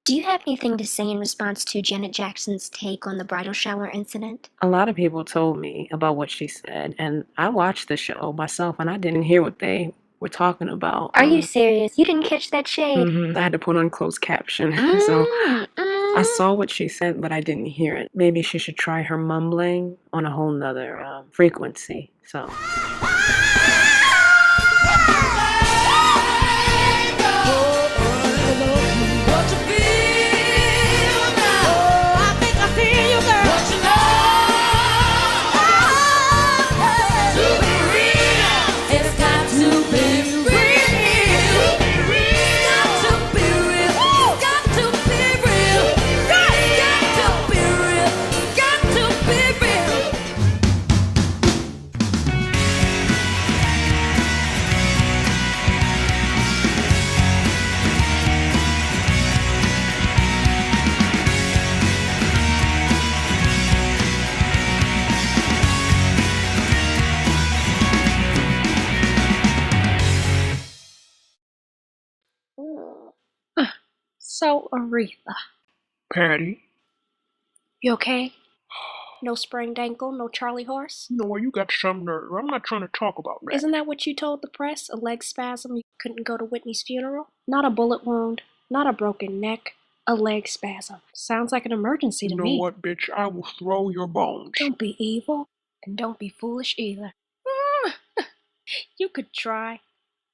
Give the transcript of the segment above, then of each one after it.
Do you have anything to say in response to Janet Jackson's take on the bridal shower incident? A lot of people told me about what she said, and I watched the show myself, and I didn't hear what they were talking about. Are you serious? You didn't catch that shade? I had to put on closed caption, so I saw what she said, but I didn't hear it. Maybe she should try her mumbling on a whole nother frequency, so... So, Aretha. Patty? You okay? No sprained ankle, no Charlie horse? No, you got some nerve. I'm not trying to talk about that. Isn't that what you told the press? A leg spasm, you couldn't go to Whitney's funeral? Not a bullet wound, not a broken neck, a leg spasm. Sounds like an emergency to me. You know what, bitch? I will throw your bones. Don't be evil, and don't be foolish either. You could try,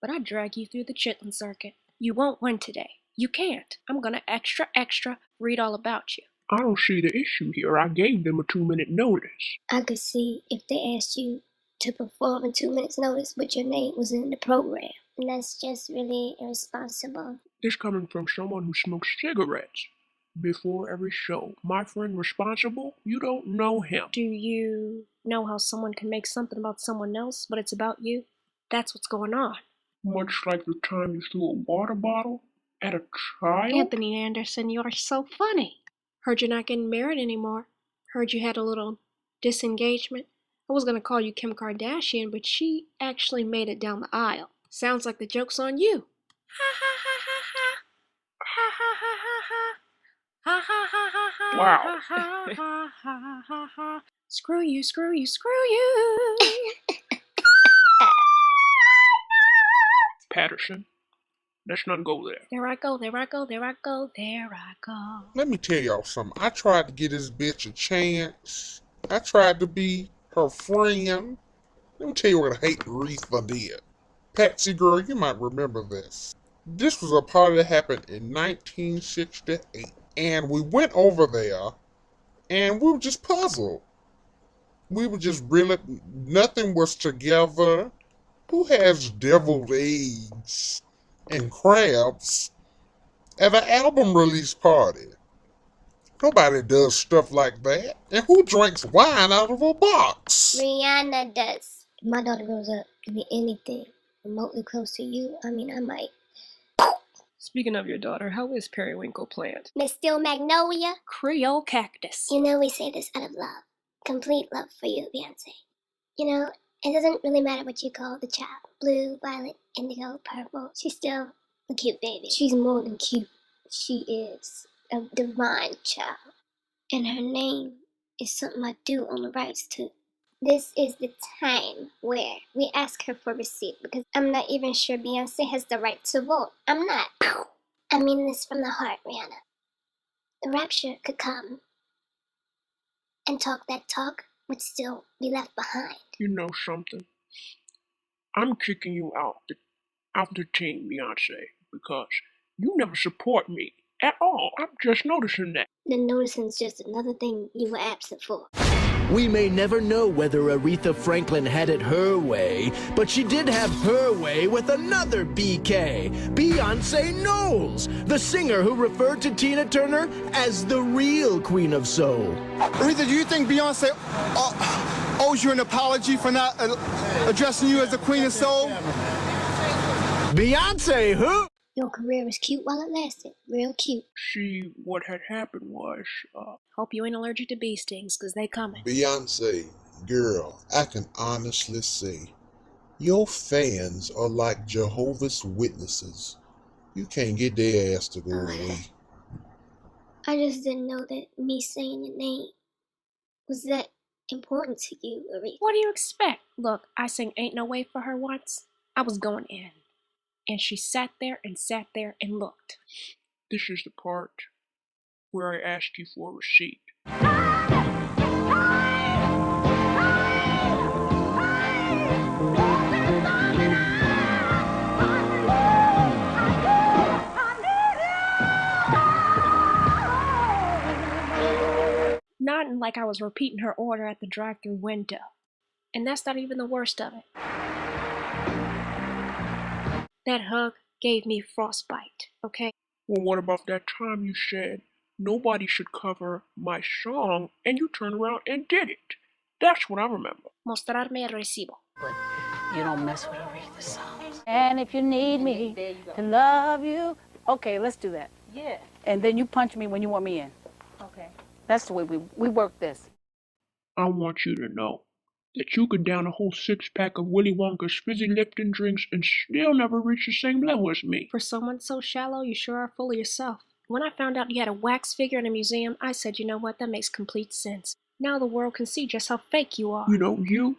but I'd drag you through the chitlin circuit. You won't win today. You can't. I'm gonna extra read all about you. I don't see the issue here. I gave them a 2-minute notice. I could see if they asked you to perform in 2 minutes notice, but your name was in the program. And that's just really irresponsible. This coming from someone who smokes cigarettes before every show. My friend responsible? You don't know him. Do you know how someone can make something about someone else, but it's about you? That's what's going on. Much like the time you threw a water bottle at a child? Anthony Anderson, you're so funny. Heard you're not getting married anymore. Heard you had a little disengagement. I was gonna call you Kim Kardashian, but she actually made it down the aisle. Sounds like the joke's on you. Ha ha ha ha ha. Ha ha ha ha ha. Ha ha ha ha ha. Wow. Ha ha ha ha ha ha. Screw you, screw you, screw you. Patterson, let's not go there. There I go, there I go, there I go, there I go. Let me tell y'all something. I tried to give this bitch a chance. I tried to be her friend. Let me tell you what I hate Aretha did. Patsy girl, you might remember this. This was a party that happened in 1968. And we went over there and we were just puzzled. We were just really, nothing was together. Who has deviled eggs and crabs at an album release party? Nobody does stuff like that. And who drinks wine out of a box? Rihanna does. If my daughter grows up to be anything remotely close to you, I might. Speaking of your daughter, how is Periwinkle plant? Miss Steel Magnolia? Creole cactus. You know we say this out of love. Complete love for you, Beyonce. You know, it doesn't really matter what you call the child. Blue, violet, indigo, purple. She's still a cute baby. She's more than cute. She is a divine child. And her name is something I do own the rights to. This is the time where we ask her for receipt because I'm not even sure Beyonce has the right to vote. I'm not. I mean this from the heart, Rihanna. The rapture could come and talk that talk would still be left behind. You know something? I'm kicking you out the team, Beyonce, because you never support me at all. I'm just noticing that. Then noticing's just another thing you were absent for. We may never know whether Aretha Franklin had it her way, but she did have her way with another BK, Beyonce Knowles, the singer who referred to Tina Turner as the real Queen of Soul. Aretha, do you think Beyonce owes you an apology for not addressing you as the Queen of Soul? Beyonce who? Your career was cute while it lasted. Real cute. See, what had happened was, Hope you ain't allergic to bee stings, cause they coming. Beyonce, girl, I can honestly say, your fans are like Jehovah's Witnesses. You can't get their ass to go away. I just didn't know that me saying your name was that important to you, Aretha. What do you expect? Look, I sang Ain't No Way for her once. I was going in. And she sat there and looked. This is the part where I ask you for a receipt. Nodding like I was repeating her order at the drive-thru window. And that's not even the worst of it. That hug gave me frostbite, okay? Well, what about that time you said nobody should cover my song and you turned around and did it? That's what I remember. Mostrarme el recibo. But you don't mess with Aretha's songs. And if you need me to love you, okay, let's do that. Yeah. And then you punch me when you want me in. Okay. That's the way we work this. I want you to know that you could down a whole 6-pack of Willy Wonka's fizzy Lipton drinks and still never reach the same level as me. For someone so shallow, you sure are full of yourself. When I found out you had a wax figure in a museum, I said, you know what, that makes complete sense. Now the world can see just how fake you are. You know, you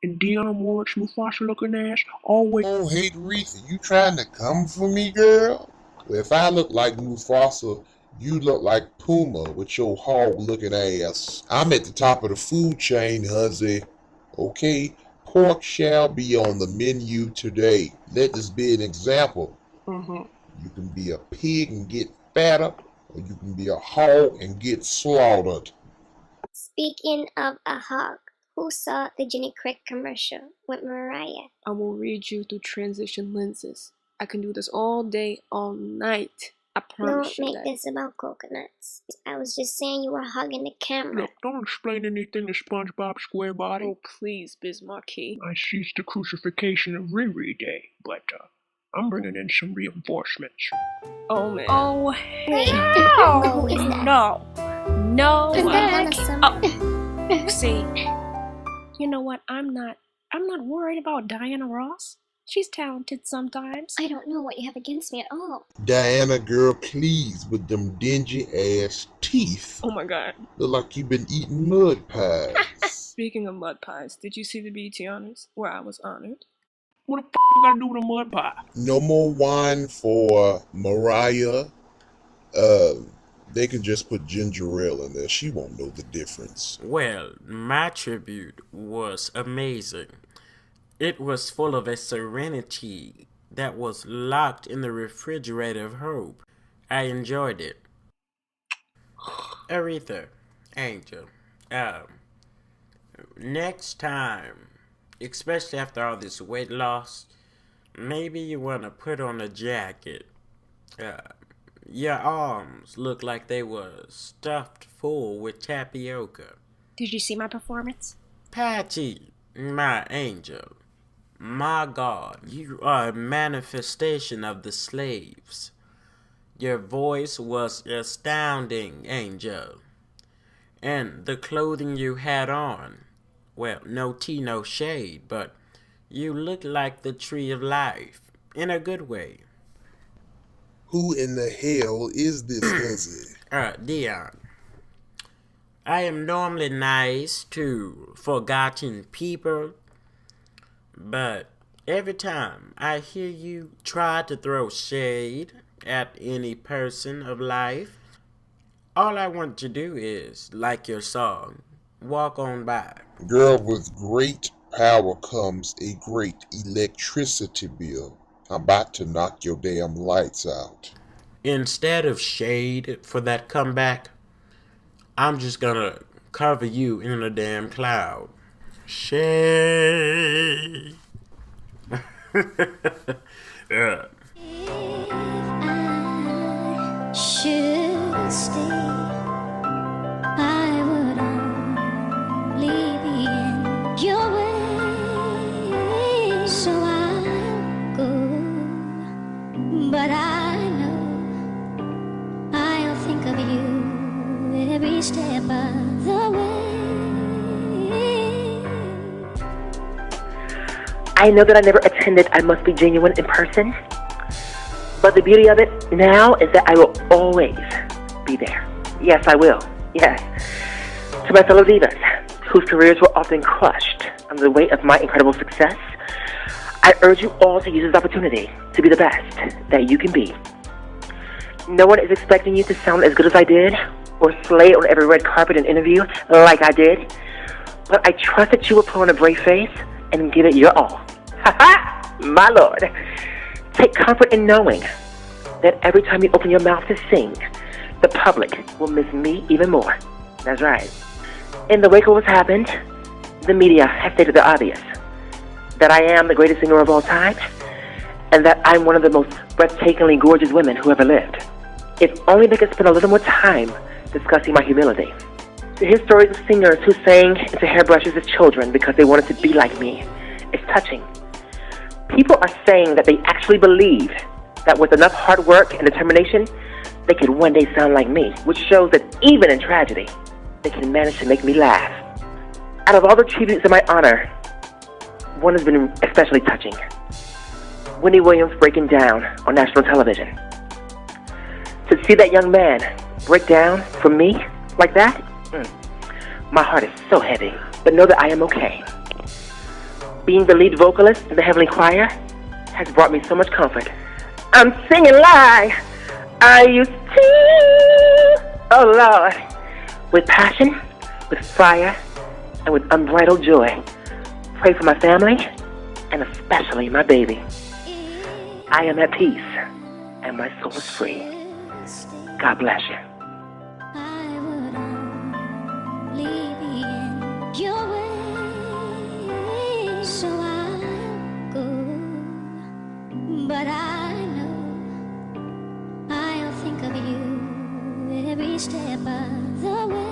and Dionne Warwick's Mufasa-looking ass always... Oh, hey, Aretha, you trying to come for me, girl? Well, if I look like Mufasa, you look like Puma with your hog-looking ass. I'm at the top of the food chain, Huzzy. Okay, pork shall be on the menu today. Let this be an example. You can be a pig and get fatter, or you can be a hog and get slaughtered. Speaking of a hog, who saw the Jenny Craig commercial with Mariah? I will read you through transition lenses. I can do this all day, all night. I promise Don't you make that. this about coconuts. I was just saying you were hugging the camera. Look, don't explain anything to SpongeBob SquareBody. Oh, please, Biz Marquis. I ceased the crucifixion of Riri Day, but I'm bringing in some reinforcements. Oh, man. Oh, Wait, hell who is that? no. No. Is that Hannah Summer? Oh, see, you know what? I'm not worried about Diana Ross. She's talented sometimes. I don't know what you have against me at all. Diana, girl, please, with them dingy ass teeth. Oh my god. Look like you've been eating mud pies. Speaking of mud pies, did you see the BET Honors where I was honored? What the f*** I gotta do with a mud pie? No more wine for Mariah. They can just put ginger ale in there. She won't know the difference. Well, my tribute was amazing. It was full of a serenity that was locked in the refrigerator of hope. I enjoyed it. Aretha, Angel, next time, especially after all this weight loss, maybe you want to put on a jacket. Your arms look like they were stuffed full with tapioca. Did you see my performance? Patty, my angel, my God, you are a manifestation of the slaves. Your voice was astounding, Angel. And the clothing you had on, well, no tea, no shade, but you look like the tree of life, in a good way. Who in the hell is this Huzzy? Dionne. I am normally nice to forgotten people, but every time I hear you try to throw shade at any person of life, all I want to do is, like your song, walk on by. Girl, with great power comes a great electricity bill. I'm about to knock your damn lights out. Instead of shade for that comeback, I'm just gonna cover you in a damn cloud. Shade. Yeah. Should stay, I would only be in your way. So I'll go, but I know I'll think of you every step of the way. I know that I never attended I Must Be Genuine in person, but the beauty of it now is that I will always be there. Yes, I will. Yes. To my fellow divas, whose careers were often crushed under the weight of my incredible success, I urge you all to use this opportunity to be the best that you can be. No one is expecting you to sound as good as I did, or slay on every red carpet and interview like I did, but I trust that you will put on a brave face and give it your all. Ha ha! My lord. Take comfort in knowing that every time you open your mouth to sing, the public will miss me even more. That's right. In the wake of what's happened, the media has stated the obvious, that I am the greatest singer of all time, and that I'm one of the most breathtakingly gorgeous women who ever lived. If only they could spend a little more time discussing my humility. To hear stories of singers who sang into hairbrushes as children because they wanted to be like me is touching. People are saying that they actually believe that with enough hard work and determination, they could one day sound like me, which shows that even in tragedy, they can manage to make me laugh. Out of all the tributes in my honor, one has been especially touching. Winnie Williams breaking down on national television. To see that young man break down for me like that, my heart is so heavy, but know that I am okay. Being the lead vocalist in the Heavenly Choir has brought me so much comfort. I'm singing live. Are you still? Oh Lord. With passion, with fire, and with unbridled joy. Pray for my family, and especially my baby. I am at peace, and my soul is free. God bless you. I would only be in your way, so I'll go. But I know I'll think of you every step of the way.